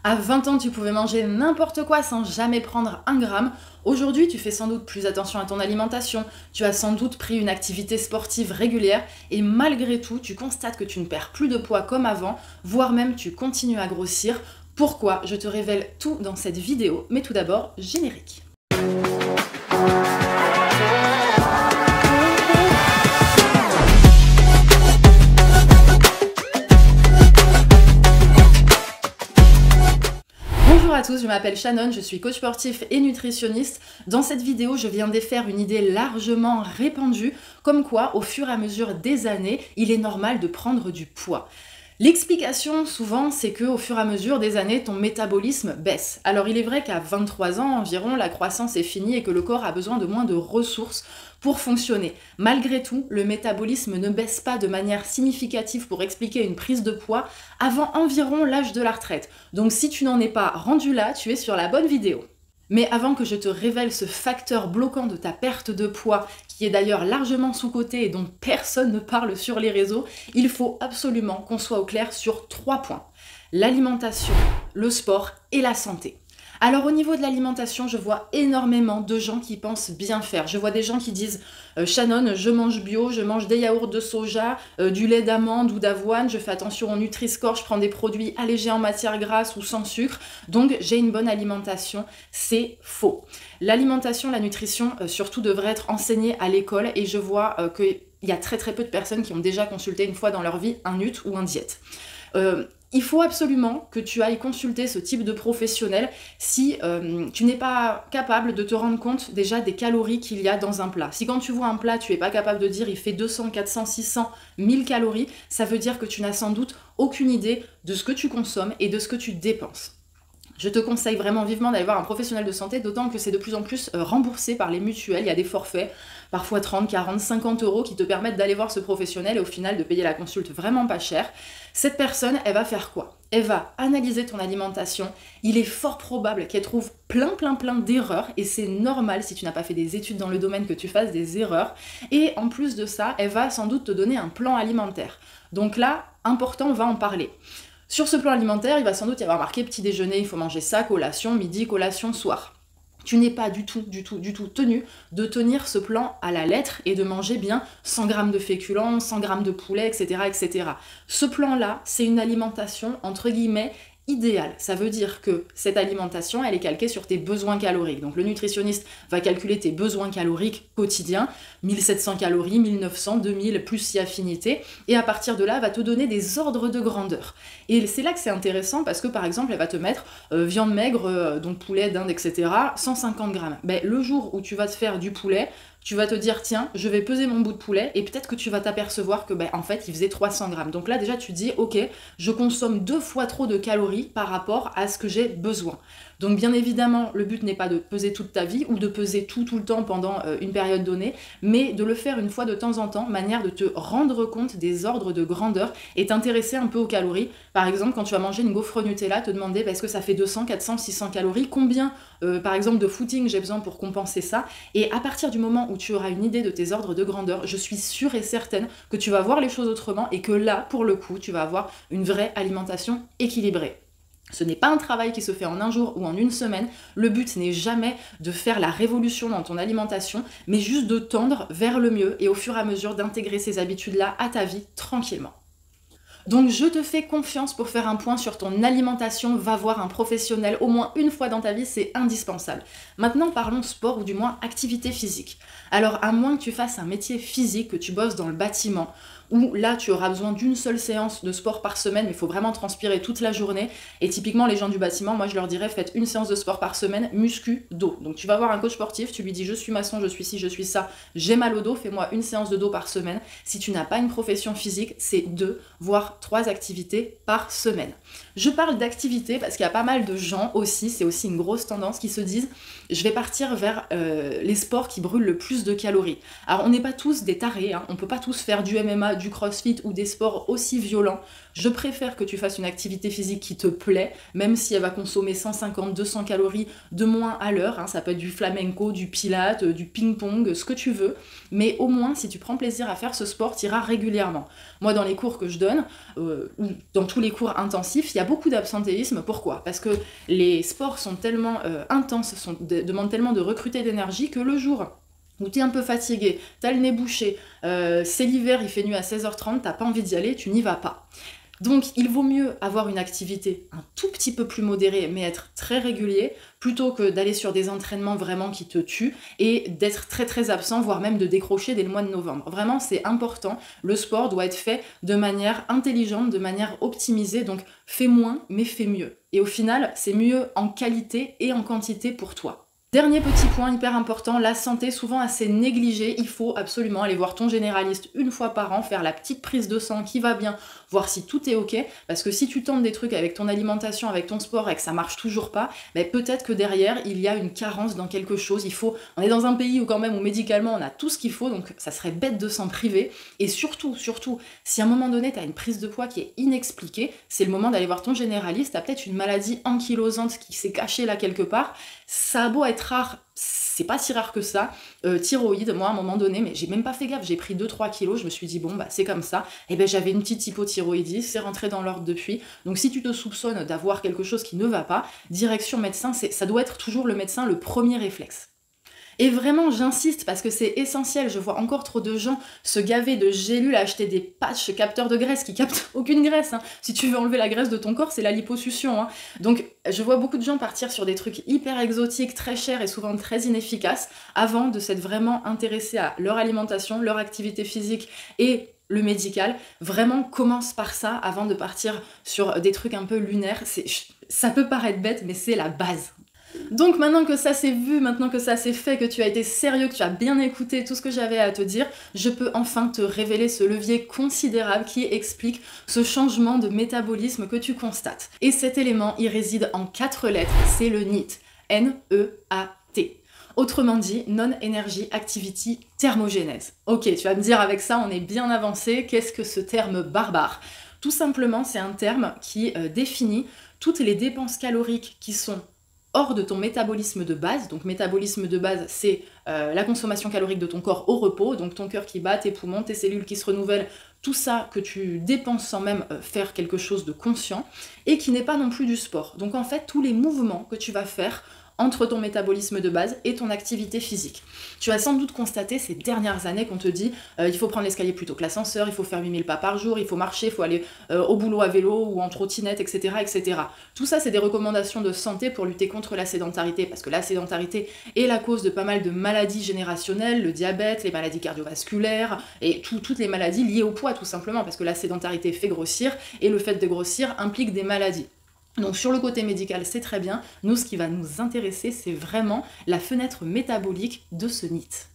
À 20 ans, tu pouvais manger n'importe quoi sans jamais prendre un gramme. Aujourd'hui, tu fais sans doute plus attention à ton alimentation, tu as sans doute pris une activité sportive régulière et malgré tout, tu constates que tu ne perds plus de poids comme avant, voire même tu continues à grossir. Pourquoi? Je te révèle tout dans cette vidéo, mais tout d'abord, générique. Bonjour à tous, je m'appelle Shannon, je suis coach sportif et nutritionniste. Dans cette vidéo, je viens défaire une idée largement répandue, comme quoi, au fur et à mesure des années, il est normal de prendre du poids. L'explication, souvent, c'est qu'au fur et à mesure des années, ton métabolisme baisse. Alors, il est vrai qu'à 23 ans environ, la croissance est finie et que le corps a besoin de moins de ressources pour fonctionner. Malgré tout, le métabolisme ne baisse pas de manière significative pour expliquer une prise de poids avant environ l'âge de la retraite. Donc, si tu n'en es pas rendu là, tu es sur la bonne vidéo. Mais avant que je te révèle ce facteur bloquant de ta perte de poids, qui est d'ailleurs largement sous-coté et dont personne ne parle sur les réseaux, il faut absolument qu'on soit au clair sur 3 points. L'alimentation, le sport et la santé. Alors au niveau de l'alimentation, je vois énormément de gens qui pensent bien faire. Je vois des gens qui disent Shannon, je mange bio, je mange des yaourts de soja, du lait d'amande ou d'avoine, je fais attention au Nutri-Score, je prends des produits allégés en matière grasse ou sans sucre, donc j'ai une bonne alimentation. C'est faux. L'alimentation, la nutrition, surtout devrait être enseignée à l'école et je vois qu'il y a très peu de personnes qui ont déjà consulté une fois dans leur vie un nut ou un diète. Il faut absolument que tu ailles consulter ce type de professionnel si tu n'es pas capable de te rendre compte déjà des calories qu'il y a dans un plat. Si quand tu vois un plat, tu n'es pas capable de dire il fait 200, 400, 600, 1000 calories, ça veut dire que tu n'as sans doute aucune idée de ce que tu consommes et de ce que tu dépenses. Je te conseille vraiment vivement d'aller voir un professionnel de santé, d'autant que c'est de plus en plus remboursé par les mutuelles. Il y a des forfaits, parfois 30, 40, 50 euros qui te permettent d'aller voir ce professionnel et au final de payer la consulte vraiment pas cher. Cette personne, elle va faire quoi? Elle va analyser ton alimentation. Il est fort probable qu'elle trouve plein d'erreurs et c'est normal si tu n'as pas fait des études dans le domaine que tu fasses des erreurs. Et en plus de ça, elle va sans doute te donner un plan alimentaire. Donc là, important, on va en parler. Sur ce plan alimentaire, il va sans doute y avoir marqué petit déjeuner, il faut manger ça, collation, midi, collation, soir. Tu n'es pas du tout tenu de tenir ce plan à la lettre et de manger bien 100 grammes de féculents, 100 grammes de poulet, etc. Ce plan-là, c'est une alimentation, entre guillemets, idéal. Ça veut dire que cette alimentation, elle est calquée sur tes besoins caloriques. Donc le nutritionniste va calculer tes besoins caloriques quotidiens, 1700 calories, 1900, 2000, plus si affinité, et à partir de là, elle va te donner des ordres de grandeur. Et c'est là que c'est intéressant parce que par exemple, elle va te mettre viande maigre, donc poulet, dinde, etc., 150 grammes. Ben, le jour où tu vas te faire du poulet, tu vas te dire, tiens, je vais peser mon bout de poulet et peut-être que tu vas t'apercevoir que, en fait, il faisait 300 grammes. Donc là, déjà, tu te dis, ok, je consomme 2 fois trop de calories par rapport à ce que j'ai besoin. Donc bien évidemment, le but n'est pas de peser toute ta vie ou de peser tout le temps pendant une période donnée, mais de le faire une fois de temps en temps, manière de te rendre compte des ordres de grandeur et t'intéresser un peu aux calories. Par exemple, quand tu vas manger une gaufre Nutella, te demander est-ce que ça fait 200, 400, 600 calories, combien par exemple de footing j'ai besoin pour compenser ça. Et à partir du moment où tu auras une idée de tes ordres de grandeur, je suis sûre et certaine que tu vas voir les choses autrement et que là, pour le coup, tu vas avoir une vraie alimentation équilibrée. Ce n'est pas un travail qui se fait en un jour ou en une semaine. Le but n'est jamais de faire la révolution dans ton alimentation, mais juste de tendre vers le mieux et au fur et à mesure d'intégrer ces habitudes-là à ta vie tranquillement. Donc je te fais confiance pour faire un point sur ton alimentation, va voir un professionnel au moins une fois dans ta vie, c'est indispensable. Maintenant parlons sport ou du moins activité physique. Alors à moins que tu fasses un métier physique, que tu bosses dans le bâtiment, où là tu auras besoin d'une seule séance de sport par semaine, mais il faut vraiment transpirer toute la journée. Et typiquement les gens du bâtiment, moi je leur dirais faites une séance de sport par semaine, muscu, dos. Donc tu vas voir un coach sportif, tu lui dis je suis maçon, je suis ci, je suis ça, j'ai mal au dos, fais-moi une séance de dos par semaine. Si tu n'as pas une profession physique, c'est 2 voire 3 activités par semaine. Je parle d'activités parce qu'il y a pas mal de gens aussi, c'est aussi une grosse tendance, qui se disent je vais partir vers les sports qui brûlent le plus de calories. Alors on n'est pas tous des tarés, hein, on peut pas tous faire du MMA, du crossfit ou des sports aussi violents. Je préfère que tu fasses une activité physique qui te plaît, même si elle va consommer 150, 200 calories de moins à l'heure, hein, ça peut être du flamenco, du pilates, du ping-pong, ce que tu veux, mais au moins si tu prends plaisir à faire ce sport, tu iras régulièrement. Moi dans les cours que je donne, ou dans tous les cours intensifs, il y y a beaucoup d'absentéisme. Pourquoi? Parce que les sports sont tellement intenses, demandent tellement de recruter d'énergie que le jour où tu es un peu fatigué, tu as le nez bouché, c'est l'hiver, il fait nuit à 16h30, t'as pas envie d'y aller, tu n'y vas pas. Donc il vaut mieux avoir une activité un tout petit peu plus modérée, mais être très régulier, plutôt que d'aller sur des entraînements vraiment qui te tuent et d'être très très absent, voire même de décrocher dès le mois de novembre. Vraiment, c'est important. Le sport doit être fait de manière intelligente, de manière optimisée, donc fais moins, mais fais mieux. Et au final, c'est mieux en qualité et en quantité pour toi. Dernier petit point hyper important, la santé souvent assez négligée, il faut absolument aller voir ton généraliste une fois par an, faire la petite prise de sang qui va bien, voir si tout est ok, parce que si tu tentes des trucs avec ton alimentation, avec ton sport et que ça marche toujours pas, ben peut-être que derrière il y a une carence dans quelque chose, on est dans un pays où quand même où médicalement on a tout ce qu'il faut, donc ça serait bête de s'en priver, et surtout, si à un moment donné tu as une prise de poids qui est inexpliquée, c'est le moment d'aller voir ton généraliste, tu as peut-être une maladie ankylosante qui s'est cachée là quelque part, ça a beau être rare, c'est pas si rare que ça. Thyroïde, moi à un moment donné, mais j'ai même pas fait gaffe, j'ai pris 2-3 kilos, je me suis dit bon bah c'est comme ça, et ben j'avais une petite hypothyroïdie, c'est rentré dans l'ordre depuis. Donc si tu te soupçonnes d'avoir quelque chose qui ne va pas, direction médecin, ça doit être toujours le médecin le premier réflexe. Et vraiment, j'insiste parce que c'est essentiel. Je vois encore trop de gens se gaver de gélules, acheter des patchs capteurs de graisse qui captent aucune graisse. Si tu veux enlever la graisse de ton corps, c'est la liposuction. Donc, je vois beaucoup de gens partir sur des trucs hyper exotiques, très chers et souvent très inefficaces, avant de s'être vraiment intéressés à leur alimentation, leur activité physique et le médical. Vraiment, commence par ça avant de partir sur des trucs un peu lunaires. Ça peut paraître bête, mais c'est la base. Donc maintenant que ça c'est vu, maintenant que ça c'est fait, que tu as été sérieux, que tu as bien écouté tout ce que j'avais à te dire, je peux enfin te révéler ce levier considérable qui explique ce changement de métabolisme que tu constates. Et cet élément, il réside en 4 lettres, c'est le NEAT. N-E-A-T. Autrement dit, Non-Energy Activity Thermogenèse. Ok, tu vas me dire avec ça on est bien avancé, qu'est-ce que ce terme barbare? Tout simplement, c'est un terme qui définit toutes les dépenses caloriques qui sont hors de ton métabolisme de base. Donc métabolisme de base, c'est la consommation calorique de ton corps au repos, donc ton cœur qui bat, tes poumons, tes cellules qui se renouvellent, tout ça que tu dépenses sans même faire quelque chose de conscient, et qui n'est pas non plus du sport. Donc en fait, tous les mouvements que tu vas faire entre ton métabolisme de base et ton activité physique. Tu as sans doute constaté ces dernières années qu'on te dit il faut prendre l'escalier plutôt que l'ascenseur, il faut faire 8000 pas par jour, il faut marcher, il faut aller au boulot à vélo ou en trottinette, etc. etc. Tout ça, c'est des recommandations de santé pour lutter contre la sédentarité, parce que la sédentarité est la cause de pas mal de maladies générationnelles, le diabète, les maladies cardiovasculaires et toutes les maladies liées au poids tout simplement, parce que la sédentarité fait grossir et le fait de grossir implique des maladies. Donc sur le côté médical, c'est très bien. Nous, ce qui va nous intéresser, c'est vraiment la fenêtre métabolique de ce NEAT.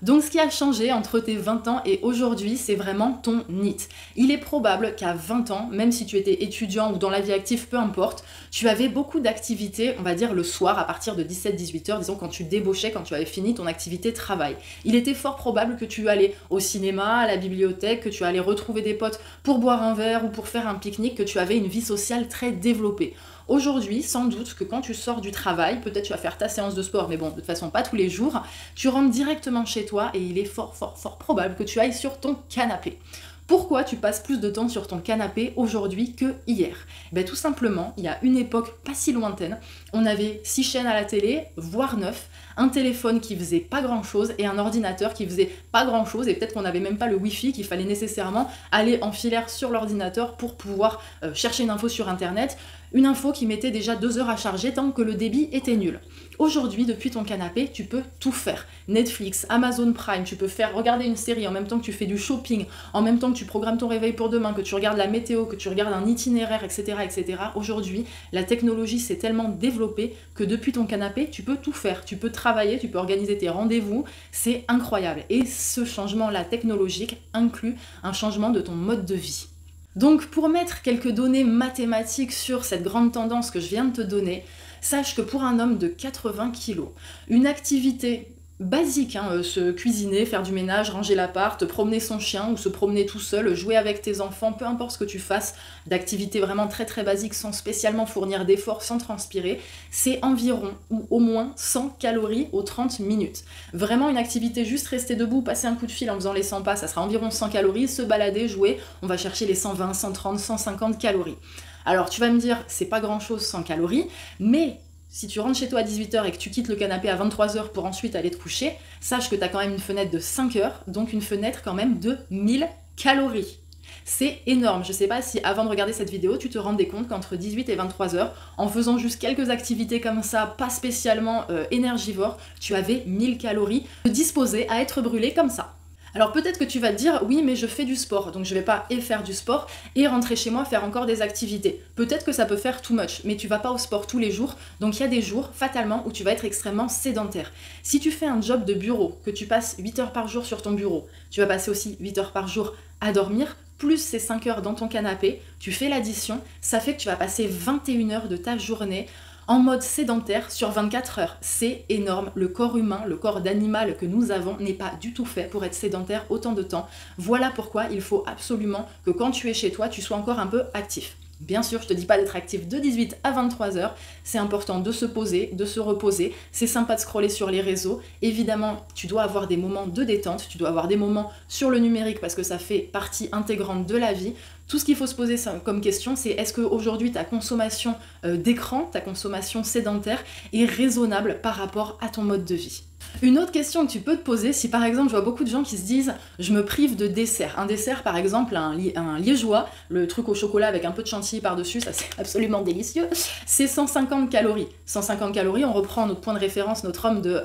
Donc ce qui a changé entre tes 20 ans et aujourd'hui, c'est vraiment ton NEAT. Il est probable qu'à 20 ans, même si tu étais étudiant ou dans la vie active, peu importe, tu avais beaucoup d'activités, on va dire le soir, à partir de 17-18 heures, disons quand tu débauchais, quand tu avais fini ton activité travail. Il était fort probable que tu allais au cinéma, à la bibliothèque, que tu allais retrouver des potes pour boire un verre ou pour faire un pique-nique, que tu avais une vie sociale très développée. Aujourd'hui, sans doute que quand tu sors du travail, peut-être tu vas faire ta séance de sport, mais bon, de toute façon pas tous les jours, tu rentres directement chez toi et il est fort probable que tu ailles sur ton canapé. Pourquoi tu passes plus de temps sur ton canapé aujourd'hui que hier? Ben, tout simplement, il y a une époque pas si lointaine, on avait 6 chaînes à la télé, voire 9, un téléphone qui faisait pas grand chose et un ordinateur qui faisait pas grand chose, et peut-être qu'on n'avait même pas le wifi, qu'il fallait nécessairement aller en filaire sur l'ordinateur pour pouvoir chercher une info sur internet, une info qui mettait déjà 2 heures à charger tant que le débit était nul. Aujourd'hui, depuis ton canapé, tu peux tout faire. Netflix, Amazon Prime, tu peux regarder une série en même temps que tu fais du shopping, en même temps que tu programmes ton réveil pour demain, que tu regardes la météo, que tu regardes un itinéraire, etc. etc. Aujourd'hui, la technologie s'est tellement développée que depuis ton canapé, tu peux tout faire. Tu peux travailler, tu peux organiser tes rendez-vous, c'est incroyable. Et ce changement-là technologique inclut un changement de ton mode de vie. Donc pour mettre quelques données mathématiques sur cette grande tendance que je viens de te donner, sache que pour un homme de 80 kg, une activité basique, se cuisiner, faire du ménage, ranger l'appart, promener son chien ou se promener tout seul, jouer avec tes enfants, peu importe ce que tu fasses, d'activités vraiment très basiques sans spécialement fournir d'efforts, sans transpirer, c'est environ ou au moins 100 calories aux 30 minutes. Vraiment une activité juste rester debout, passer un coup de fil en faisant les 100 pas, ça sera environ 100 calories, se balader, jouer, on va chercher les 120, 130, 150 calories. Alors tu vas me dire, c'est pas grand chose 100 calories, mais si tu rentres chez toi à 18h et que tu quittes le canapé à 23h pour ensuite aller te coucher, sache que tu as quand même une fenêtre de 5 heures, donc une fenêtre quand même de 1000 calories. C'est énorme. Je sais pas si avant de regarder cette vidéo, tu te rendais compte qu'entre 18 et 23 heures, en faisant juste quelques activités comme ça, pas spécialement énergivores, tu avais 1000 calories disposées à être brûlées comme ça. Alors peut-être que tu vas te dire, oui mais je fais du sport, donc je vais pas faire du sport et rentrer chez moi faire encore des activités. Peut-être que ça peut faire too much, mais tu vas pas au sport tous les jours, donc il y a des jours, fatalement, où tu vas être extrêmement sédentaire. Si tu fais un job de bureau, que tu passes 8 heures par jour sur ton bureau, tu vas passer aussi 8 heures par jour à dormir, plus ces 5 heures dans ton canapé, tu fais l'addition, ça fait que tu vas passer 21 heures de ta journée en mode sédentaire sur 24 heures. C'est énorme. Le corps humain, le corps d'animal que nous avons n'est pas du tout fait pour être sédentaire autant de temps. Voilà pourquoi il faut absolument que quand tu es chez toi, tu sois encore un peu actif. Bien sûr, je te dis pas d'être actif de 18 à 23 heures, c'est important de se poser, de se reposer, c'est sympa de scroller sur les réseaux, évidemment tu dois avoir des moments de détente, tu dois avoir des moments sur le numérique parce que ça fait partie intégrante de la vie. Tout ce qu'il faut se poser comme question, c'est est-ce qu'aujourd'hui ta consommation d'écran, ta consommation sédentaire est raisonnable par rapport à ton mode de vie. Une autre question que tu peux te poser, si par exemple je vois beaucoup de gens qui se disent je me prive de dessert. Un dessert par exemple, un liégeois, le truc au chocolat avec un peu de chantilly par-dessus, ça c'est absolument délicieux, c'est 150 calories. 150 calories, on reprend notre point de référence, notre homme de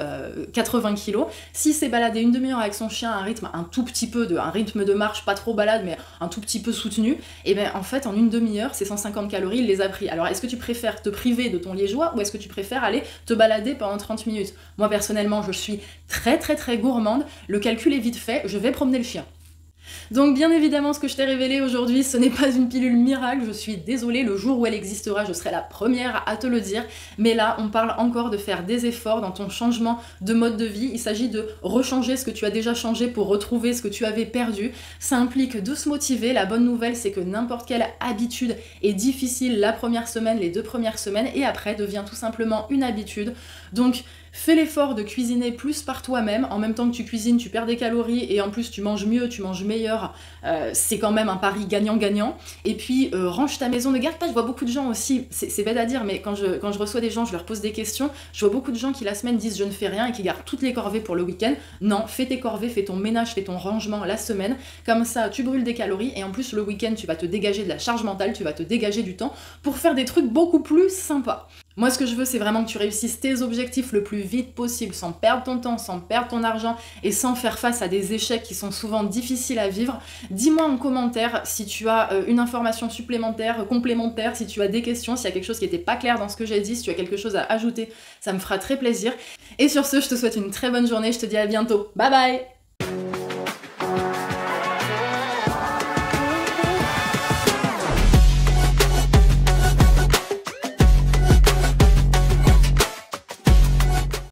80 kg. S'il s'est baladé une demi-heure avec son chien à un rythme un tout petit peu, un rythme de marche, pas trop balade mais un tout petit peu soutenu, et bien en fait en une demi-heure, ces 150 calories, il les a pris. Alors est-ce que tu préfères te priver de ton liégeois ou est-ce que tu préfères aller te balader pendant 30 minutes? Moi personnellement, je suis très gourmande, le calcul est vite fait, je vais promener le chien. Donc bien évidemment, ce que je t'ai révélé aujourd'hui, ce n'est pas une pilule miracle, je suis désolée, le jour où elle existera, je serai la première à te le dire, mais là, on parle encore de faire des efforts dans ton changement de mode de vie, il s'agit de rechanger ce que tu as déjà changé pour retrouver ce que tu avais perdu, ça implique de se motiver, la bonne nouvelle c'est que n'importe quelle habitude est difficile la première semaine, les 2 premières semaines, et après devient tout simplement une habitude, donc fais l'effort de cuisiner plus par toi-même, en même temps que tu cuisines, tu perds des calories et en plus tu manges mieux, tu manges meilleur, c'est quand même un pari gagnant-gagnant. Et puis range ta maison, ne garde pas, je vois beaucoup de gens aussi, c'est bête à dire, mais quand je reçois des gens, je leur pose des questions, je vois beaucoup de gens qui la semaine disent je ne fais rien et qui gardent toutes les corvées pour le week-end. Non, fais tes corvées, fais ton ménage, fais ton rangement la semaine, comme ça tu brûles des calories et en plus le week-end tu vas te dégager de la charge mentale, tu vas te dégager du temps pour faire des trucs beaucoup plus sympas. Moi, ce que je veux, c'est vraiment que tu réussisses tes objectifs le plus vite possible, sans perdre ton temps, sans perdre ton argent et sans faire face à des échecs qui sont souvent difficiles à vivre. Dis-moi en commentaire si tu as une information supplémentaire, complémentaire, si tu as des questions, s'il y a quelque chose qui n'était pas clair dans ce que j'ai dit, si tu as quelque chose à ajouter, ça me fera très plaisir. Et sur ce, je te souhaite une très bonne journée, je te dis à bientôt. Bye bye!